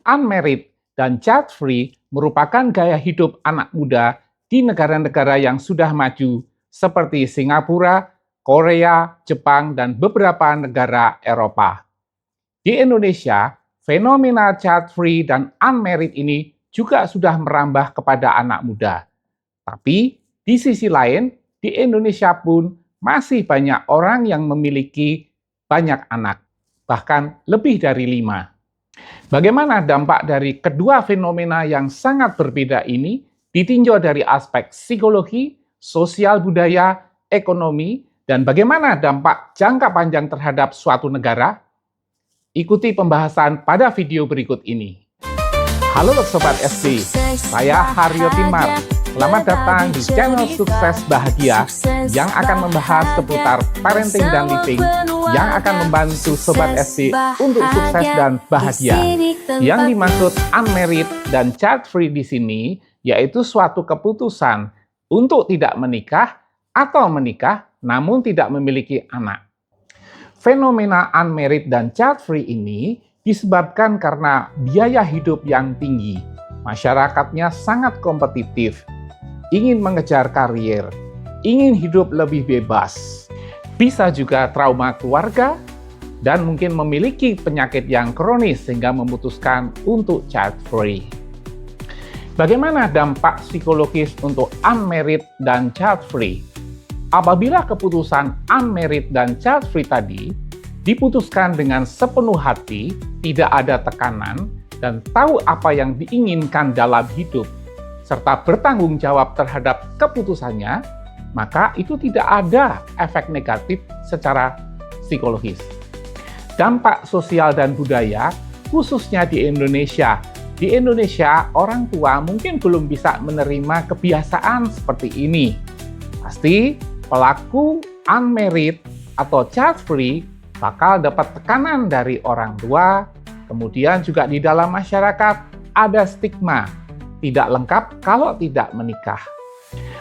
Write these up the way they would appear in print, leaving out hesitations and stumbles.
unmarried dan child-free merupakan gaya hidup anak muda di negara-negara yang sudah maju seperti Singapura, Korea, Jepang, dan beberapa negara Eropa. Di Indonesia, fenomena child-free dan unmarried ini juga sudah merambah kepada anak muda. Tapi di sisi lain, di Indonesia pun masih banyak orang yang memiliki banyak anak, bahkan lebih dari 5. Bagaimana dampak dari kedua fenomena yang sangat berbeda ini ditinjau dari aspek psikologi, sosial budaya, ekonomi, dan bagaimana dampak jangka panjang terhadap suatu negara? Ikuti pembahasan pada video berikut ini. Halo Sobat SD, saya Haryo Timar. Selamat datang di channel Sukses Bahagia yang akan membahas seputar parenting dan living yang akan membantu Sobat SD untuk sukses dan bahagia. Yang dimaksud unmarried dan child-free di sini yaitu suatu keputusan untuk tidak menikah atau menikah namun tidak memiliki anak. Fenomena unmarried dan child-free ini disebabkan karena biaya hidup yang tinggi. Masyarakatnya sangat kompetitif, ingin mengejar karier, ingin hidup lebih bebas. Bisa juga trauma keluarga, dan mungkin memiliki penyakit yang kronis sehingga memutuskan untuk child-free. Bagaimana dampak psikologis untuk unmarried dan child-free? Apabila keputusan unmarried dan child-free tadi diputuskan dengan sepenuh hati, tidak ada tekanan, dan tahu apa yang diinginkan dalam hidup, serta bertanggung jawab terhadap keputusannya, maka itu tidak ada efek negatif secara psikologis. Dampak sosial dan budaya, khususnya di Indonesia. Di Indonesia, orang tua mungkin belum bisa menerima kebiasaan seperti ini. Pasti pelaku unmarried atau child-free bakal dapat tekanan dari orang tua, kemudian juga di dalam masyarakat ada stigma tidak lengkap kalau tidak menikah.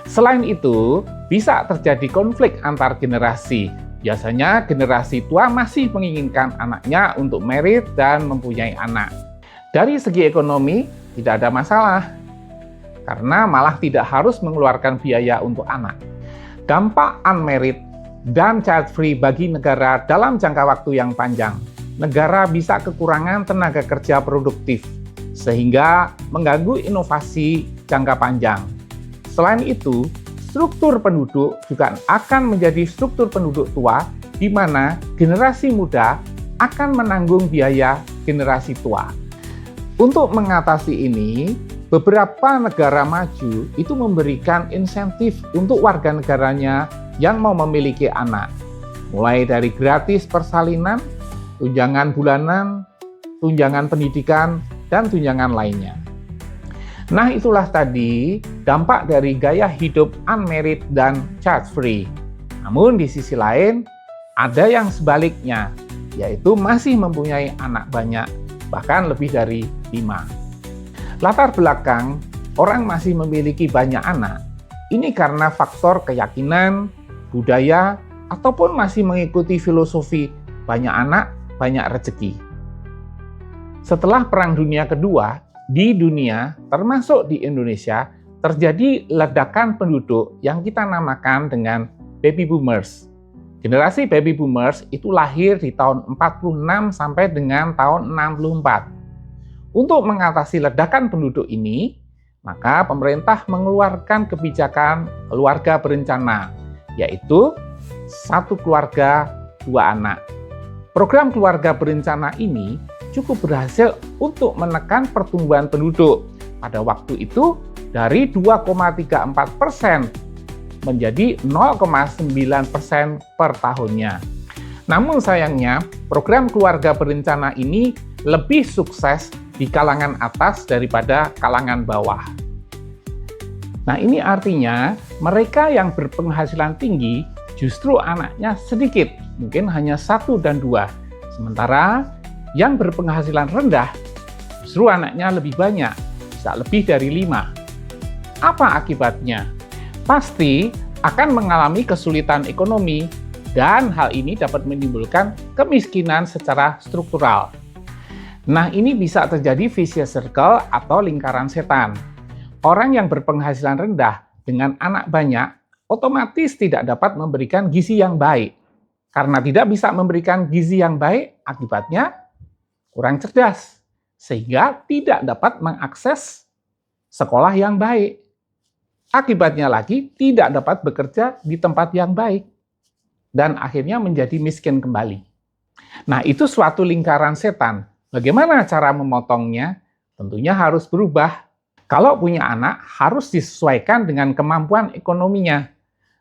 Selain itu, bisa terjadi konflik antar generasi. Biasanya generasi tua masih menginginkan anaknya untuk married dan mempunyai anak. Dari segi ekonomi, tidak ada masalah, karena malah tidak harus mengeluarkan biaya untuk anak. Dampak unmarried dan child-free bagi negara dalam jangka waktu yang panjang. Negara bisa kekurangan tenaga kerja produktif, sehingga mengganggu inovasi jangka panjang. Selain itu, struktur penduduk juga akan menjadi struktur penduduk tua, di mana generasi muda akan menanggung biaya generasi tua. Untuk mengatasi ini, beberapa negara maju itu memberikan insentif untuk warga negaranya yang mau memiliki anak. Mulai dari gratis persalinan, tunjangan bulanan, tunjangan pendidikan, dan tunjangan lainnya. Nah, itulah tadi dampak dari gaya hidup unmarried dan child-free. Namun di sisi lain, ada yang sebaliknya, yaitu masih mempunyai anak banyak, bahkan lebih dari 5. Latar belakang orang masih memiliki banyak anak, ini karena faktor keyakinan, budaya, ataupun masih mengikuti filosofi banyak anak, banyak rezeki. Setelah Perang Dunia Kedua, di dunia, termasuk di Indonesia, terjadi ledakan penduduk yang kita namakan dengan baby boomers. Generasi baby boomers itu lahir di tahun 46 sampai dengan tahun 64. Untuk mengatasi ledakan penduduk ini, maka pemerintah mengeluarkan kebijakan keluarga berencana, yaitu 1 keluarga 2 anak. Program keluarga berencana ini cukup berhasil untuk menekan pertumbuhan penduduk pada waktu itu dari 2,34% menjadi 0,9% per tahunnya. Namun sayangnya, program keluarga berencana ini lebih sukses di kalangan atas daripada kalangan bawah. Nah, ini artinya mereka yang berpenghasilan tinggi justru anaknya sedikit, mungkin hanya 1 dan 2. Sementara yang berpenghasilan rendah justru anaknya lebih banyak, bisa lebih dari 5. Apa akibatnya? Pasti akan mengalami kesulitan ekonomi, dan hal ini dapat menimbulkan kemiskinan secara struktural. Nah, ini bisa terjadi vicious circle atau lingkaran setan. Orang yang berpenghasilan rendah dengan anak banyak otomatis tidak dapat memberikan gizi yang baik. Karena tidak bisa memberikan gizi yang baik, akibatnya kurang cerdas, sehingga tidak dapat mengakses sekolah yang baik. Akibatnya lagi tidak dapat bekerja di tempat yang baik dan akhirnya menjadi miskin kembali. Nah, itu suatu lingkaran setan. Bagaimana cara memotongnya? Tentunya harus berubah. Kalau punya anak, harus disesuaikan dengan kemampuan ekonominya.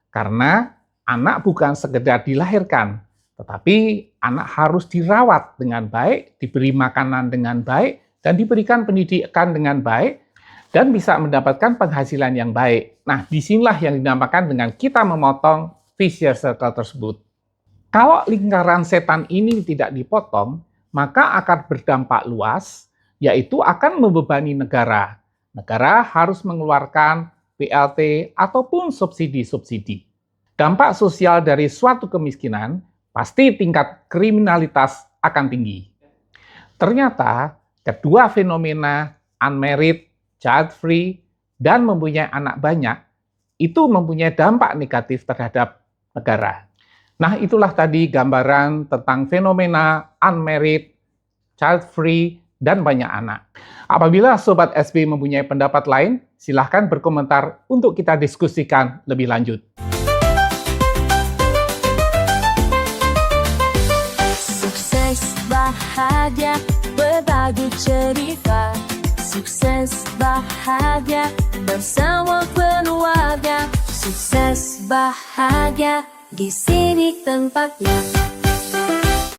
Karena anak bukan sekedar dilahirkan, tetapi anak harus dirawat dengan baik, diberi makanan dengan baik, dan diberikan pendidikan dengan baik, dan bisa mendapatkan penghasilan yang baik. Nah, disinilah yang dinamakan dengan kita memotong vicious circle tersebut. Kalau lingkaran setan ini tidak dipotong, maka akan berdampak luas, yaitu akan membebani negara. Negara harus mengeluarkan BLT ataupun subsidi-subsidi. Dampak sosial dari suatu kemiskinan, pasti tingkat kriminalitas akan tinggi. Ternyata, kedua fenomena unmarried, child-free, dan mempunyai anak banyak, itu mempunyai dampak negatif terhadap negara. Nah, itulah tadi gambaran tentang fenomena unmarried, child-free, dan banyak anak. Apabila Sobat SB mempunyai pendapat lain, silahkan berkomentar untuk kita diskusikan lebih lanjut. Sukses bahagia berbagi cerita. Sukses bahagia bersama keluarga. Sukses bahagia di sini tempatnya.